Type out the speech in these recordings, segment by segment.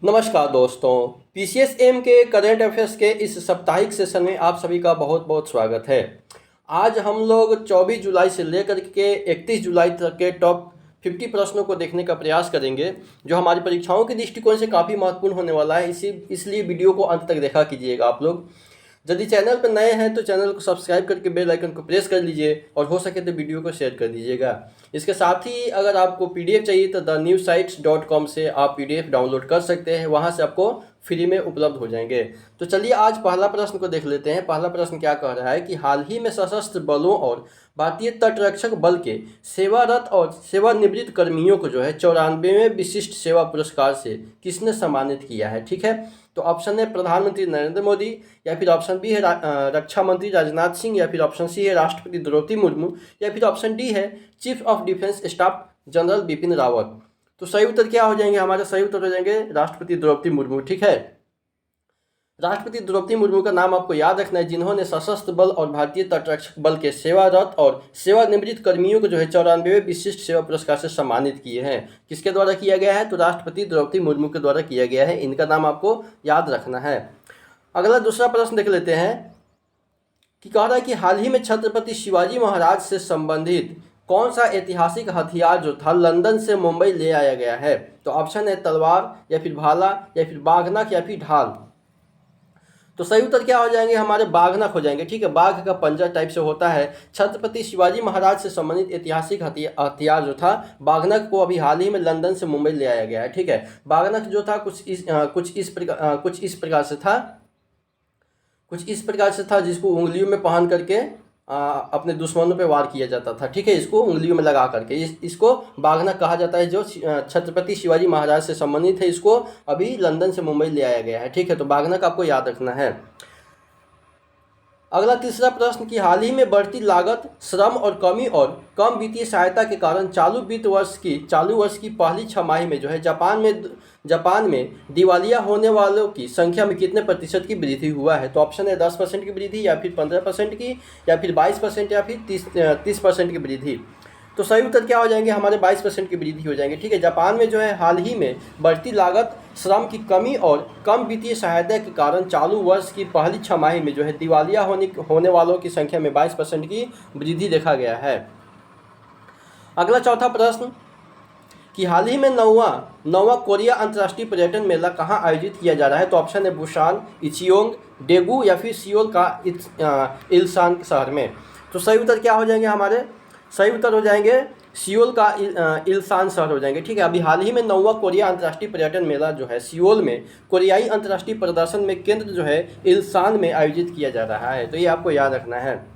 नमस्कार दोस्तों। पीसीएसएम के करंट अफेयर्स के इस साप्ताहिक सेशन में आप सभी का बहुत बहुत स्वागत है। आज हम लोग 24 जुलाई से लेकर के 31 जुलाई तक के टॉप 50 प्रश्नों को देखने का प्रयास करेंगे, जो हमारी परीक्षाओं के दृष्टिकोण से काफ़ी महत्वपूर्ण होने वाला है। इसलिए वीडियो को अंत तक देखा कीजिएगा आप लोग। यदि चैनल पर नए हैं तो चैनल को सब्सक्राइब करके बेल आइकन को प्रेस कर लीजिए और हो सके तो वीडियो को शेयर कर दीजिएगा। इसके साथ ही अगर आपको पीडीएफ चाहिए तो thenewsites.com से आप पीडीएफ डाउनलोड कर सकते हैं, वहां से आपको फ्री में उपलब्ध हो जाएंगे। तो चलिए आज पहला प्रश्न को देख लेते हैं। पहला प्रश्न क्या कह रहा है कि हाल ही में सशस्त्र बलों और भारतीय तटरक्षक बल के सेवारत और सेवानिवृत्त कर्मियों को जो है 94वें विशिष्ट सेवा पुरस्कार से किसने सम्मानित किया है। ठीक है, तो ऑप्शन है प्रधानमंत्री नरेंद्र मोदी, या फिर ऑप्शन बी है रक्षा मंत्री राजनाथ सिंह, या फिर ऑप्शन सी है राष्ट्रपति द्रौपदी मुर्मू, या फिर ऑप्शन डी है chief of defence staff general Bipin Rawat. तो सही उत्तर क्या हो जाएंगे हमारे? सही उत्तर हो जाएंगे राष्ट्रपति द्रौपदी मुर्मू। ठीक है, राष्ट्रपति द्रौपदी मुर्मू का नाम आपको याद रखना है, जिन्होंने सशस्त्र बल और भारतीय तटरक्षक बल के सेवारत और सेवानिवृत्त कर्मियों को जो है 94वें विशिष्ट सेवा पुरस्कार से सम्मानित किए हैं। किसके द्वारा किया गया है? तो राष्ट्रपति द्रौपदी मुर्मू के द्वारा किया गया है। इनका नाम आपको याद रखना है। अगला दूसरा प्रश्न देख लेते हैं कि कह रहा है कि हाल ही में छत्रपति शिवाजी महाराज से संबंधित कौन सा ऐतिहासिक हथियार जो था लंदन से मुंबई ले आया गया है। तो ऑप्शन है तलवार, या फिर भाला, या फिर बाघनख, या फिर ढाल। तो सही उत्तर क्या हो जाएंगे हमारे? बाघनख हो जाएंगे। ठीक है, बाघ का पंजा टाइप से होता है। छत्रपति शिवाजी महाराज से संबंधित ऐतिहासिक हथियार जो था बाघनख को अभी हाल ही में लंदन से मुंबई ले आया गया है। ठीक है, बाघनख जो था कुछ इस प्रकार से था जिसको उंगलियों में पहन करके अपने दुश्मनों पे वार किया जाता था। ठीक है, इसको उंगलियों में लगा करके इसको बाघनख कहा जाता है, जो छत्रपति शिवाजी महाराज से संबंधित है। इसको अभी लंदन से मुंबई ले आया गया है। ठीक है, तो बाघनख आपको याद रखना है। अगला तीसरा प्रश्न कि हाल ही में बढ़ती लागत, श्रम और कम वित्तीय सहायता के कारण चालू वर्ष की पहली छमाही में जो है जापान में दिवालिया होने वालों की संख्या में कितने प्रतिशत की वृद्धि हुआ है। तो ऑप्शन है 10% की वृद्धि, या फिर 15% की, या फिर 22%, या फिर 30% की वृद्धि। तो सही उत्तर क्या हो जाएंगे हमारे? 22% की वृद्धि हो जाएंगे। ठीक है, जापान में जो है हाल ही में बढ़ती लागत, श्रम की कमी और कम वित्तीय सहायता के कारण चालू वर्ष की पहली छमाही में जो है दिवालिया होने वालों की संख्या में 22% की वृद्धि देखा गया है। अगला चौथा प्रश्न कि हाल ही में नौवां कोरिया अंतर्राष्ट्रीय पर्यटन मेला कहाँ आयोजित किया जा रहा है। तो ऑप्शन है बुसान, इचियोंग, डेगू, या फिर सियोल का इल्सान शहर में। तो सही उत्तर क्या हो जाएंगे हमारे? सही उत्तर हो जाएंगे सियोल का इल्सान शहर हो जाएंगे। ठीक है, अभी हाल ही में 9वां कोरिया अंतर्राष्ट्रीय पर्यटन मेला जो है सियोल में कोरियाई अंतर्राष्ट्रीय प्रदर्शन में केंद्र जो है इल्सान में आयोजित किया जा रहा है। तो ये आपको याद रखना है।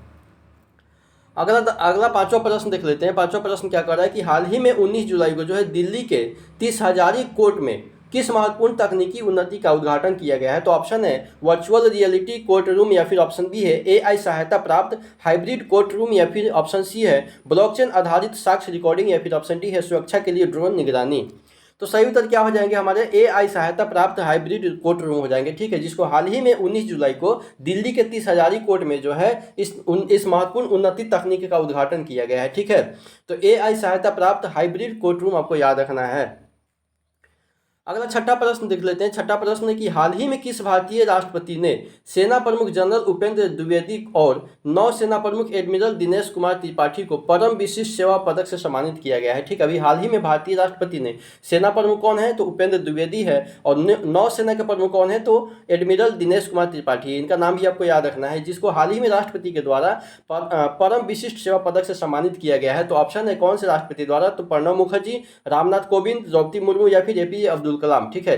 अगला पांचवा प्रश्न देख लेते हैं। पांचवा प्रश्न क्या कर रहा है कि हाल ही में 19 जुलाई को जो है दिल्ली के 30 हजारी कोर्ट में किस महत्वपूर्ण तकनीकी उन्नति का उद्घाटन किया गया है। तो ऑप्शन है वर्चुअल रियलिटी कोर्ट रूम, या फिर ऑप्शन बी है एआई सहायता प्राप्त हाइब्रिड कोर्ट रूम, या फिर ऑप्शन सी है ब्लॉकचेन आधारित साक्ष्य रिकॉर्डिंग, या फिर ऑप्शन डी है सुरक्षा के लिए ड्रोन निगरानी। तो सही उत्तर क्या हो जाएंगे हमारे? एआई सहायता प्राप्त हाइब्रिड कोर्ट रूम हो जाएंगे। ठीक है, जिसको हाल ही में 19 जुलाई को दिल्ली के 30 हजारी कोर्ट में जो है इस महत्वपूर्ण उन्नति तकनीक का उद्घाटन किया गया है। ठीक है, तो एआई सहायता प्राप्त हाइब्रिड कोर्ट रूम आपको याद रखना है। अगला छठा प्रश्न देख लेते हैं। छठा प्रश्न है कि हाल ही में किस भारतीय राष्ट्रपति ने सेना प्रमुख जनरल उपेंद्र द्विवेदी और नौसेना प्रमुख एडमिरल दिनेश कुमार त्रिपाठी को परम विशिष्ट सेवा पदक से सम्मानित किया गया है। ठीक, अभी हाल ही में भारतीय राष्ट्रपति ने सेना प्रमुख कौन है? तो उपेंद्र द्विवेदी है, और नौसेना के प्रमुख कौन है? तो एडमिरल दिनेश कुमार त्रिपाठी। इनका नाम भी आपको याद रखना है, जिसको हाल ही में राष्ट्रपति के द्वारा परम विशिष्ट सेवा पदक से सम्मानित किया गया है। तो ऑप्शन है कौन से राष्ट्रपति द्वारा? तो प्रणब मुखर्जी, रामनाथ कोविंद, द्रौपदी मुर्मू, या फिर एपीजे अब्दुल कलाम। ठीक है,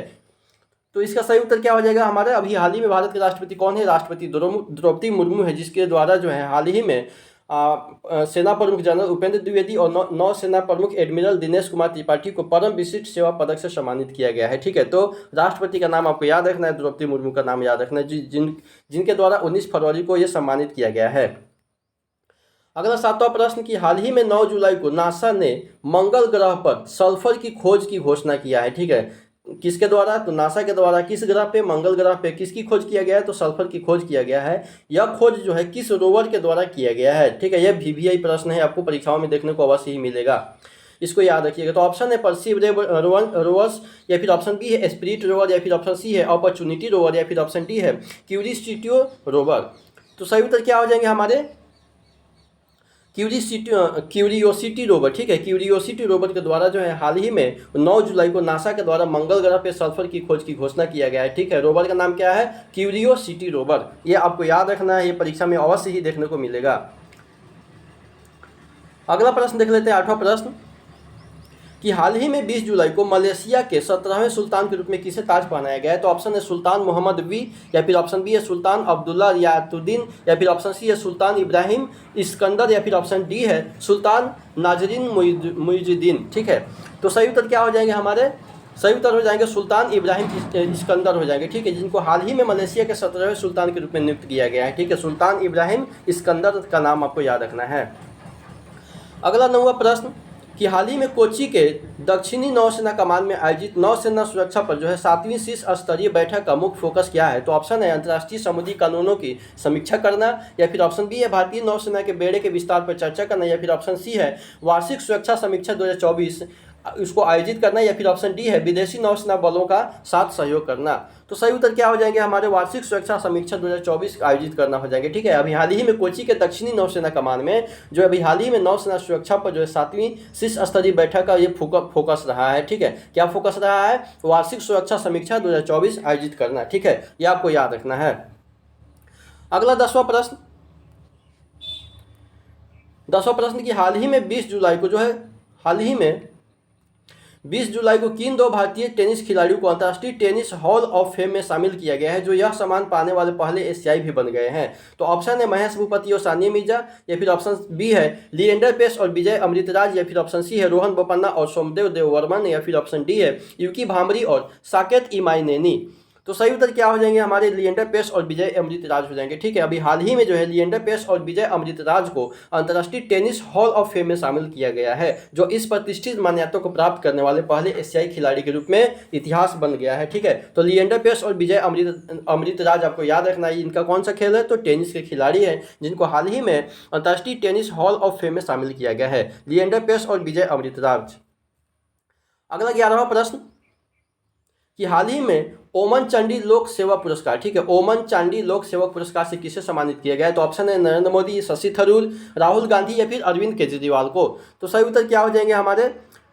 तो इसका सही उत्तर क्या हो जाएगा हमारे? अभी हाल ही में भारत के राष्ट्रपति कौन है? राष्ट्रपति द्रौपदी मुर्मू है, जिसके द्वारा जो है हाल ही में सेना प्रमुख जनरल उपेंद्र द्विवेदी और नौसेना प्रमुख एडमिरल दिनेश कुमार त्रिपाठी को परम विशिष्ट सेवा पदक से सम्मानित किया गया है। ठीक है, तो राष्ट्रपति का नाम आपको याद रखना है, द्रौपदी मुर्मू का नाम याद रखना है, जिनके द्वारा 19 फरवरी को यह सम्मानित किया गया है। अगला सातवां प्रश्न कि हाल ही में 9 जुलाई को नासा ने मंगल ग्रह पर सल्फर की खोज की घोषणा किया है। ठीक है, किसके द्वारा? तो नासा के द्वारा किस ग्रह पे, मंगल ग्रह पे किसकी खोज किया गया है? तो सल्फर की खोज किया गया है। यह खोज जो है किस रोवर के द्वारा किया गया है? ठीक है, यह वीवीआई प्रश्न है, आपको परीक्षाओं में देखने को अवश्य ही मिलेगा। इसको याद रखिएगा। तो ऑप्शन है परसीव रोवर्स, या फिर ऑप्शन बी है स्पिरिट रोवर, या फिर ऑप्शन सी है अपॉर्चुनिटी रोवर, या फिर ऑप्शन डी है क्यूरियोसिटी रोवर। तो सही उत्तर क्या हो जाएंगे हमारे क्यूरियोसिटी रोवर। ठीक है, क्यूरियोसिटी रोवर के द्वारा जो है हाल ही में 9 जुलाई को नासा के द्वारा मंगल ग्रह पे सल्फर की खोज की घोषणा किया गया है। ठीक है, रोवर का नाम क्या है? Curiosity rover. ये आपको याद रखना है, ये परीक्षा में अवश्य ही देखने को मिलेगा। अगला प्रश्न देख लेते हैं, 8वां प्रश्न कि हाल ही में 20 जुलाई को मलेशिया के 17वें सुल्तान के रूप में किसे ताज पहनाया गया है? तो ऑप्शन है सुल्तान मोहम्मद वी, या फिर ऑप्शन बी है सुल्तान अब्दुल्ला रियातुद्दीन, या फिर ऑप्शन सी है सुल्तान इब्राहिम इस्कंदर, या फिर ऑप्शन डी है सुल्तान नाजरीन मुइजुद्दीन। ठीक है, तो सही उत्तर क्या हो जाएंगे हमारे? सही उत्तर हो जाएंगे सुल्तान इब्राहिम इस्कंदर हो जाएंगे। ठीक है, जिनको हाल ही में मलेशिया के 17वें सुल्तान के रूप में नियुक्त किया गया है। ठीक है, सुल्तान इब्राहिम इस्कंदर का नाम आपको याद रखना है। अगला 9वां प्रश्न कि हाल ही में कोच्चि के दक्षिणी नौसेना कमान में आयोजित नौसेना सुरक्षा पर जो है 7वीं शीर्ष स्तरीय बैठक का मुख्य फोकस क्या है? तो ऑप्शन है अंतर्राष्ट्रीय समुद्री कानूनों की समीक्षा करना, या फिर ऑप्शन बी है भारतीय नौसेना के बेड़े के विस्तार पर चर्चा करना, या फिर ऑप्शन सी है वार्षिक सुरक्षा समीक्षा 2024 उसको आयोजित करना, या फिर ऑप्शन डी है विदेशी नौसेना बलों का साथ सहयोग करना। तो सही उत्तर क्या हो जाएंगे हमारे? वार्षिक सुरक्षा समीक्षा 2024 आयोजित करना हो जाएंगे। ठीक है, अभी हाल ही में कोच्चि के दक्षिणी नौसेना कमान में जो अभी हाल ही में नौसेना सुरक्षा पर जो है 7वीं शीर्ष स्तरीय बैठक का ये फोकस रहा है। ठीक है, क्या फोकस रहा है? वार्षिक सुरक्षा समीक्षा 2024 आयोजित करना। ठीक है, ये आपको याद रखना है। अगला 10वां प्रश्न, 10वां प्रश्न की हाल ही में 20 जुलाई को जो है 20 जुलाई को किन 2 भारतीय टेनिस खिलाड़ियों को अंतर्राष्ट्रीय टेनिस हॉल ऑफ फेम में शामिल किया गया है, जो यह सम्मान पाने वाले पहले एशियाई भी बन गए हैं? तो ऑप्शन है महेश भूपति और सानिया मिर्जा, या फिर ऑप्शन बी है लिएंडर पेस और विजय अमृतराज, या फिर ऑप्शन सी है रोहन बोपन्ना और सोमदेव देववर्मन, या फिर ऑप्शन डी है युकी भांबरी और साकेत इमाइनेनी। तो सही उत्तर क्या हो जाएंगे हमारे? लिएंडर पेस और विजय अमृतराज हो जाएंगे। ठीक है, अभी हाल ही में जो है लिएंडर पेस और विजय अमृतराज को अंतर्राष्ट्रीय टेनिस हॉल ऑफ फेम में शामिल किया गया है, जो इस प्रतिष्ठित मान्यता को प्राप्त करने वाले पहले एशियाई खिलाड़ी के रूप में इतिहास बन गया है। ठीक है, तो लिएंडर पेस और विजय अमृतराज आपको याद रखना है, इनका कौन सा खेल है? तो टेनिस के खिलाड़ी हैं, जिनको हाल ही में अंतर्राष्ट्रीय टेनिस हॉल ऑफ फेम में शामिल किया गया है, लिएंडर पेस और विजय अमृतराज। अगला 11वां प्रश्न कि हाल ही में ओमन चांडी लोक सेवा पुरस्कार, ठीक है, ओमन चांडी लोक सेवक पुरस्कार से किसे सम्मानित किया गया है? तो ऑप्शन है नरेंद्र मोदी, शशि थरूर, राहुल गांधी, या फिर अरविंद केजरीवाल को। तो सही उत्तर क्या हो जाएंगे हमारे?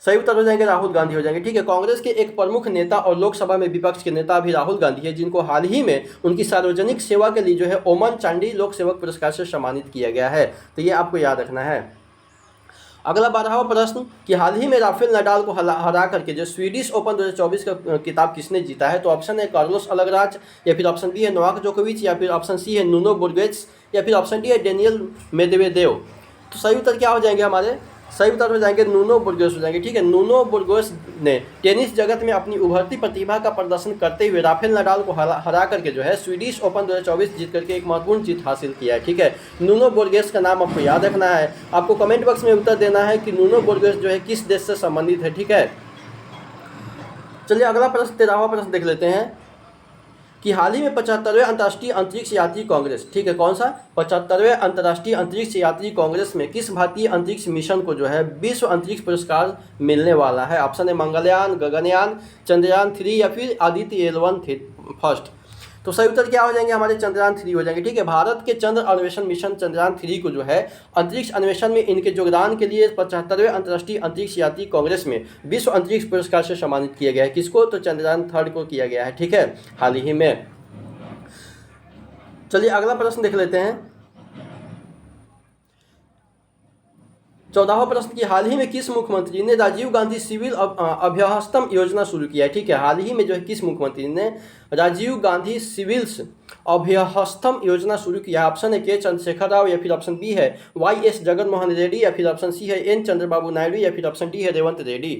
सही उत्तर हो जाएंगे राहुल गांधी हो जाएंगे। ठीक है, कांग्रेस के एक प्रमुख नेता और लोकसभा में विपक्ष के नेता भी राहुल गांधी है, जिनको हाल ही में उनकी सार्वजनिक सेवा के लिए जो है ओमन चांडी लोक सेवक पुरस्कार से सम्मानित किया गया है। तो ये आपको याद रखना है। अगला 12वां प्रश्न कि हाल ही में राफेल नडाल को हरा करके जो स्वीडिश ओपन 2024 का किताब किसने जीता है? तो ऑप्शन है कार्लोस अल्कराज, या फिर ऑप्शन बी है नोवाक जोकोविच, या फिर ऑप्शन सी है नुनो बुर्गेट्स, या फिर ऑप्शन डी है डेनियल मेदवेदेव। तो सही उत्तर क्या हो जाएंगे हमारे? सही उत्तर हो जाएंगे नुनो बुर्गोस हो जाएंगे। ठीक है, नुनो बुर्गोस ने टेनिस जगत में अपनी उभरती प्रतिभा का प्रदर्शन करते हुए राफेल नडाल को हरा करके जो है स्वीडिश ओपन 2024 जीत करके एक महत्वपूर्ण जीत हासिल किया है। ठीक है, नुनो बुर्गोस का नाम आपको याद रखना है। आपको कमेंट बॉक्स में उत्तर देना है कि नुनो बुर्गोस जो है किस देश से संबंधित है। ठीक है, चलिए अगला प्रश्न 13वां प्रश्न देख लेते हैं कि हाल ही में 75वें अंतर्राष्ट्रीय अंतरिक्ष यात्री कांग्रेस, ठीक है, कौन सा? 75वें अंतर्राष्ट्रीय अंतरिक्ष यात्री कांग्रेस में किस भारतीय अंतरिक्ष मिशन को जो है विश्व अंतरिक्ष पुरस्कार मिलने वाला है? ऑप्शन है मंगलयान, गगनयान, चंद्रयान 3, या फिर आदित्य L1 फर्स्ट। तो सही उत्तर क्या हो जाएंगे हमारे? चंद्रयान 3 हो जाएंगे। ठीक है, भारत के चंद्र अन्वेषण मिशन चंद्रयान 3 को जो है अंतरिक्ष अन्वेषण में इनके योगदान के लिए 75वें अंतर्राष्ट्रीय अंतरिक्ष यात्री कांग्रेस में विश्व अंतरिक्ष पुरस्कार से सम्मानित किया गया है। किसको? तो चंद्रयान 3 को किया गया है। ठीक है, हाल ही में। चलिए अगला प्रश्न देख लेते हैं, 14वां प्रश्न की हाल ही में किस मुख्यमंत्री ने राजीव गांधी सिविल अभ्यस्तम योजना शुरू किया है? ठीक है, हाल ही में जो है किस मुख्यमंत्री ने राजीव गांधी सिविल्स अभ्यस्तम योजना शुरू किया है? ऑप्शन है के चंद्रशेखर राव, या फिर ऑप्शन बी है YS जगनमोहन रेड्डी, या फिर ऑप्शन सी है N चंद्रबाबू नायडू, या फिर ऑप्शन डी है रेवंत रेड्डी।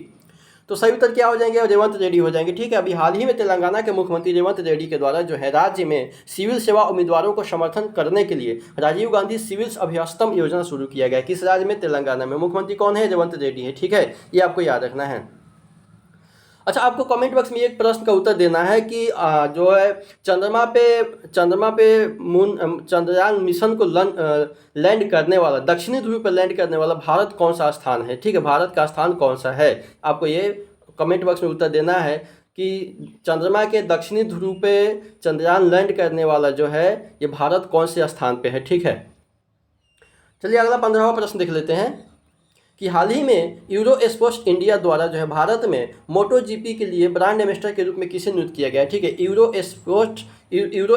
तो सही उत्तर क्या हो जाएंगे? रेवंत रेड्डी हो जाएंगे। ठीक है, अभी हाल ही में तेलंगाना के मुख्यमंत्री रेवंत रेड्डी के द्वारा जो है राज्य में सिविल सेवा उम्मीदवारों को समर्थन करने के लिए राजीव गांधी सिविल्स अभ्यस्तम योजना शुरू किया गया है। किस राज्य में? तेलंगाना में। मुख्यमंत्री कौन है? रेवंत रेड्डी है। ठीक है, ये आपको याद रखना है। अच्छा, आपको कमेंट बॉक्स में एक प्रश्न का उत्तर देना है कि जो है चंद्रमा पे चंद्रयान मिशन को लैंड करने वाला, दक्षिणी ध्रुव पर लैंड करने वाला भारत कौन सा स्थान है। ठीक है, भारत का स्थान कौन सा है, आपको ये कमेंट बॉक्स में उत्तर देना है कि चंद्रमा के दक्षिणी ध्रुव पे चंद्रयान लैंड करने वाला जो है ये भारत कौन से स्थान पे है। ठीक है, चलिए अगला 15वां प्रश्न देख लेते हैं कि हाल ही में यूरो स्पोर्ट्स इंडिया द्वारा जो है भारत में मोटो जीपी के लिए ब्रांड एम्बेसडर के रूप में किसे नियुक्त किया गया है। ठीक है, यूरो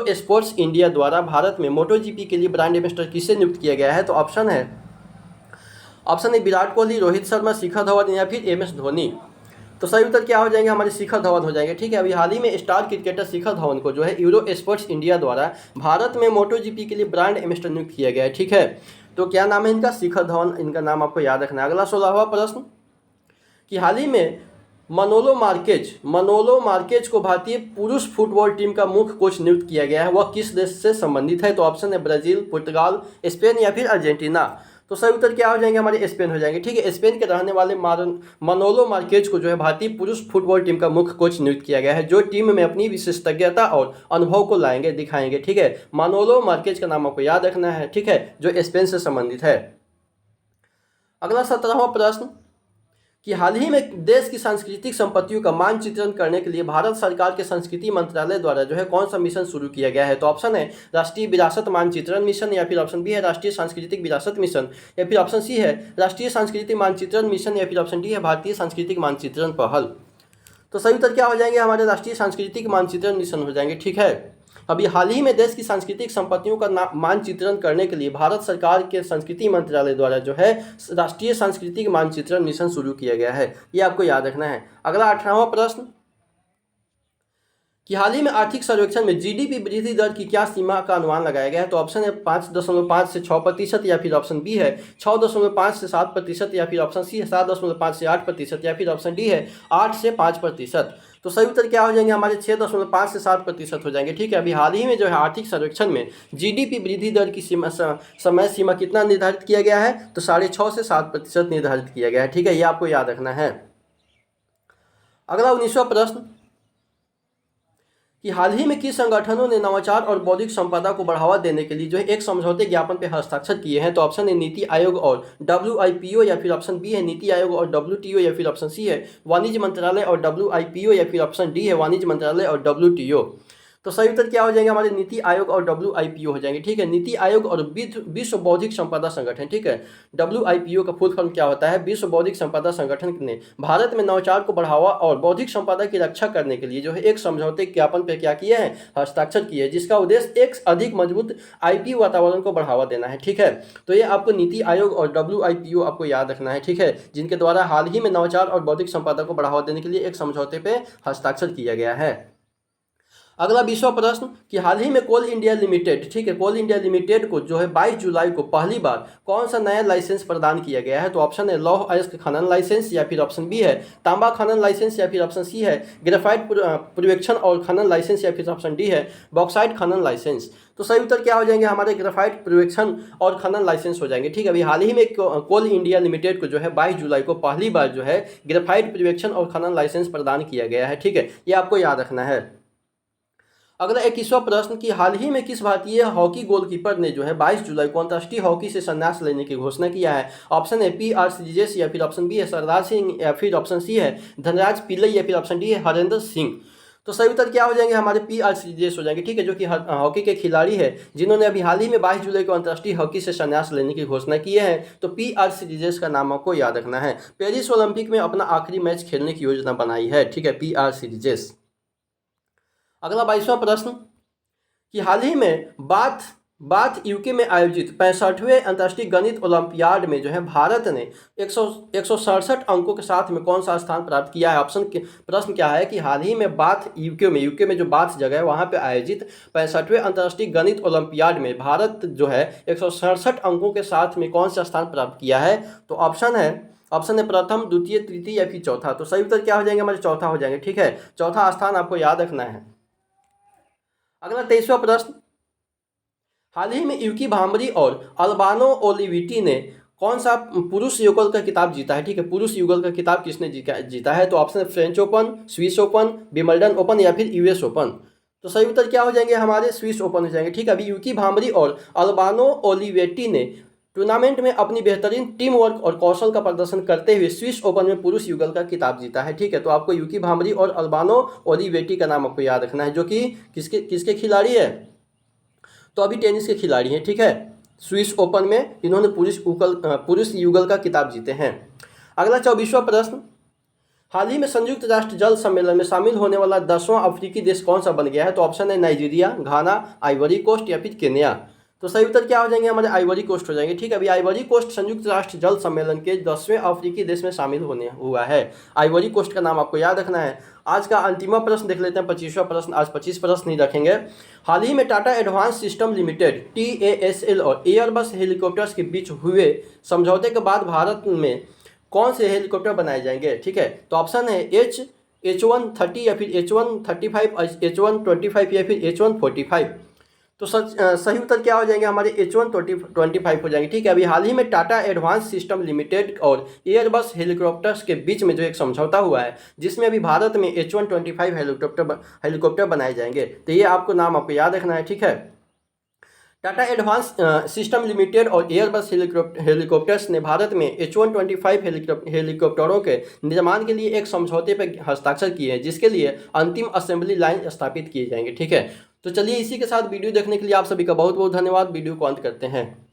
स्पोर्ट्स इंडिया द्वारा भारत में मोटो जीपी के लिए ब्रांड एम्बेसडर किसे नियुक्त किया गया है। तो ऑप्शन है विराट कोहली, रोहित शर्मा, शिखर धवन या फिर MS धोनी। तो सही उत्तर क्या हो जाएंगे, हमारे शिखर धवन हो जाएंगे। ठीक है, अभी हाल ही में स्टार क्रिकेटर शिखर धवन को जो है यूरो स्पोर्ट्स इंडिया द्वारा भारत में मोटो जीपी के लिए ब्रांड एम्बेसडर नियुक्त किया गया है। ठीक है, तो क्या नाम है इनका, शिखर धवन, इनका नाम आपको याद रखना है। अगला 16वां प्रश्न कि हाल ही में मनोलो मार्केज को भारतीय पुरुष फुटबॉल टीम का मुख्य कोच नियुक्त किया गया है, वह किस देश से संबंधित है। तो ऑप्शन है ब्राजील, पुर्तगाल, स्पेन या फिर अर्जेंटीना। तो सही उत्तर क्या हो जाएंगे, हमारे स्पेन हो जाएंगे। ठीक है, स्पेन के रहने वाले मनोलो मार्केज को जो है भारतीय पुरुष फुटबॉल टीम का मुख्य कोच नियुक्त किया गया है, जो टीम में अपनी विशेषज्ञता और अनुभव को लाएंगे, दिखाएंगे। ठीक है, मनोलो मार्केज का नाम आपको याद रखना है। ठीक है, जो स्पेन से संबंधित है। अगला 17वां प्रश्न कि हाल ही में देश की सांस्कृतिक संपत्तियों का मानचित्रण करने के लिए भारत सरकार के संस्कृति मंत्रालय द्वारा जो है कौन सा मिशन शुरू किया गया है। तो ऑप्शन है राष्ट्रीय विरासत मानचित्रण मिशन, या फिर ऑप्शन बी है राष्ट्रीय सांस्कृतिक विरासत मिशन, या फिर ऑप्शन सी है राष्ट्रीय सांस्कृतिक मानचित्रण मिशन, या फिर ऑप्शन डी है भारतीय सांस्कृतिक मानचित्रण पहल। तो सही उत्तर क्या हो जाएंगे, हमारे राष्ट्रीय सांस्कृतिक मानचित्रण मिशन हो जाएंगे। ठीक है, अभी हाल ही में देश की सांस्कृतिक संपत्तियों का मानचित्रण करने के लिए भारत सरकार के संस्कृति मंत्रालय द्वारा जो है राष्ट्रीय सांस्कृतिक मानचित्रण मिशन शुरू किया गया है, ये आपको याद रखना है। अगला 18वां प्रश्न कि हाल ही में आर्थिक सर्वेक्षण में GDP वृद्धि दर की क्या सीमा का अनुमान लगाया गया है। तो ऑप्शन है 5.5 से 6%, या फिर ऑप्शन बी है 6.5 से 7%, या फिर ऑप्शन सी है 7.5 से 8%, या फिर ऑप्शन डी है 8 से 5%। तो सही उत्तर क्या हो जाएंगे, हमारे 6.5 से 7% हो जाएंगे। ठीक है, अभी हाल ही में जो है आर्थिक सर्वेक्षण में GDP वृद्धि दर की समय सीमा कितना निर्धारित किया गया है। तो 6.5 से 7% निर्धारित किया गया है। ठीक है, ये आपको याद रखना है। अगला 19वां प्रश्न कि हाल ही में किस संगठनों ने नवाचार और बौद्धिक संपदा को बढ़ावा देने के लिए जो है एक समझौते ज्ञापन पर हस्ताक्षर किए हैं। तो ऑप्शन है नीति आयोग और WIPO, या फिर ऑप्शन बी है नीति आयोग और WTO, या फिर ऑप्शन सी है वाणिज्य मंत्रालय और WIPO, या फिर ऑप्शन डी है वाणिज्य मंत्रालय और WTO। तो सही उत्तर क्या हो जाएंगे, हमारे नीति आयोग और WIPO हो जाएंगे। ठीक है, नीति आयोग और विश्व बौद्धिक संपदा संगठन। ठीक है, WIPO का फुल फॉर्म क्या होता है, विश्व बौद्धिक संपदा संगठन ने भारत में नवाचार को बढ़ावा और बौद्धिक संपदा की रक्षा करने के लिए जो है एक समझौते ज्ञापन पर क्या किए हैं, हस्ताक्षर किए, जिसका उद्देश्य एक अधिक मजबूत IP वातावरण को बढ़ावा देना है। ठीक है, तो ये आपको नीति आयोग और WIPO आपको याद रखना है। ठीक है, जिनके द्वारा हाल ही में नवाचार और बौद्धिक संपदा को बढ़ावा देने के लिए एक समझौते पर हस्ताक्षर किया गया है। अगला 20वां प्रश्न कि हाल ही में कोल इंडिया लिमिटेड, ठीक है, कोल इंडिया लिमिटेड को जो है 22 जुलाई को पहली बार कौन सा नया लाइसेंस प्रदान किया गया है। तो ऑप्शन है लौह अयस्क खनन लाइसेंस, या फिर ऑप्शन बी है तांबा खनन लाइसेंस, या फिर ऑप्शन सी है ग्रेफाइट पर्यवेक्षण और खनन लाइसेंस, या फिर ऑप्शन डी है बॉक्साइट खनन लाइसेंस। तो सही उत्तर क्या हो जाएंगे, हमारे ग्रेफाइट पर्यवेक्षण और खनन लाइसेंस हो जाएंगे। ठीक है, अभी हाल ही में कोल इंडिया लिमिटेड को जो है 22 जुलाई को पहली बार जो है ग्रेफाइट पर्यवेक्षण और खनन लाइसेंस प्रदान किया गया है। ठीक है, ये आपको याद रखना है। अगला 21वां प्रश्न कि हाल ही में किस भारतीय हॉकी गोलकीपर ने जो है 22 जुलाई को अंतर्राष्ट्रीय हॉकी से संन्यास लेने की घोषणा किया है। ऑप्शन है PR श्रीजेश, या फिर ऑप्शन बी है सरदार सिंह, या फिर ऑप्शन सी है धनराज पिल्लई, या फिर ऑप्शन डी है हरेंद्र सिंह। तो सही उत्तर क्या हो जाएंगे, हमारे PR श्रीजेश हो जाएंगे। ठीक है, जो कि हॉकी के खिलाड़ी है जिन्होंने अभी हाल ही में 22 जुलाई को अंतर्राष्ट्रीय हॉकी से संन्यास लेने की घोषणा की है। तो PR श्रीजेश का नाम आपको याद रखना है। पेरिस ओलंपिक में अपना आखिरी मैच खेलने की योजना बनाई है। ठीक है, PR श्रीजेश। अगला 22वां प्रश्न कि हाल ही में बाथ UK में आयोजित 65वें अंतर्राष्ट्रीय गणित ओलंपियाड में जो है भारत ने 167 अंकों के साथ में कौन सा स्थान प्राप्त किया है। प्रश्न क्या है कि हाल ही में बाथ यूके में जो बाथ जगह है वहाँ पे आयोजित 65वें अंतर्राष्ट्रीय गणित ओलंपियाड में भारत जो है 167 अंकों के साथ में कौन सा स्थान प्राप्त किया है। तो ऑप्शन है प्रथम, द्वितीय, तृतीय, या फिर चौथा। तो सही उत्तर क्या हो जाएंगे, हमारे चौथा हो जाएंगे। ठीक है, चौथा स्थान आपको याद रखना है। अगला 23वां प्रश्न हाल ही में यूकी भांबरी और अल्बानो ओलिविटी ने कौन सा पुरुष युगल का खिताब जीता है? ठीक है, पुरुष युगल का खिताब किसने जीता है? तो ऑप्शन है French open, Swiss open, Wimbledon open या फिर यूएस ओपन। तो सही उत्तर क्या हो जाएंगे हमारे? स्विस ओपन हो जाएंगे। ठीक है, अभी यूकी भांबरी और अल्बानो ओलिवेटी ने टूर्नामेंट में अपनी बेहतरीन टीम वर्क और कौशल का प्रदर्शन करते हुए स्विस ओपन में पुरुष युगल का खिताब जीता है। ठीक है, तो आपको यूकी भांबरी और अल्बानो ओलिवेटी का नाम आपको याद रखना है, जो कि किसके किसके खिलाड़ी है? तो अभी टेनिस के खिलाड़ी हैं। ठीक है, स्विस ओपन में इन्होंने पुरुष युगल का खिताब जीते हैं। अगला 24वां प्रश्न, हाल ही में संयुक्त राष्ट्र जल सम्मेलन में शामिल होने वाला 10वां अफ्रीकी देश कौन सा बन गया है? तो ऑप्शन है नाइजीरिया, घाना, आइवरी कोस्ट या फिर केन्या। तो सही उत्तर क्या हो जाएंगे हमारे? आइवरी कोस्ट हो जाएंगे। ठीक है, अभी आइवरी कोस्ट संयुक्त राष्ट्र जल सम्मेलन के 10वें अफ्रीकी देश में शामिल होने हुआ है। आइवरी कोस्ट का नाम आपको याद रखना है। आज का अंतिम प्रश्न देख लेते हैं, 25वां प्रश्न। आज 25 प्रश्न नहीं रखेंगे। हाल ही में Tata advance system limited TASL और एयरबस हेलीकॉप्टर्स के बीच हुए समझौते के बाद भारत में कौन से हेलीकॉप्टर बनाए जाएंगे? ठीक है, तो ऑप्शन है H130 या फिर H135, H125 या फिर H145। तो सही उत्तर क्या हो जाएंगे हमारे? H125 हो जाएंगे। ठीक है, अभी हाल ही में टाटा एडवांस सिस्टम लिमिटेड और एयरबस हेलीकॉप्टर्स के बीच में जो एक समझौता हुआ है, जिसमें अभी भारत में H125 हेलीकॉप्टर बनाए जाएंगे। तो ये आपको नाम आपको याद रखना है। ठीक है, टाटा एडवांस सिस्टम लिमिटेड और एयरबस हेलीकॉप्टर्स ने भारत में H125 हेलीकॉप्टरों के निर्माण के लिए एक समझौते पर हस्ताक्षर किए हैं, जिसके लिए अंतिम असेंबली लाइन स्थापित किए जाएंगे। ठीक है, तो चलिए इसी के साथ वीडियो देखने के लिए आप सभी का बहुत बहुत धन्यवाद। वीडियो को अंत करते हैं।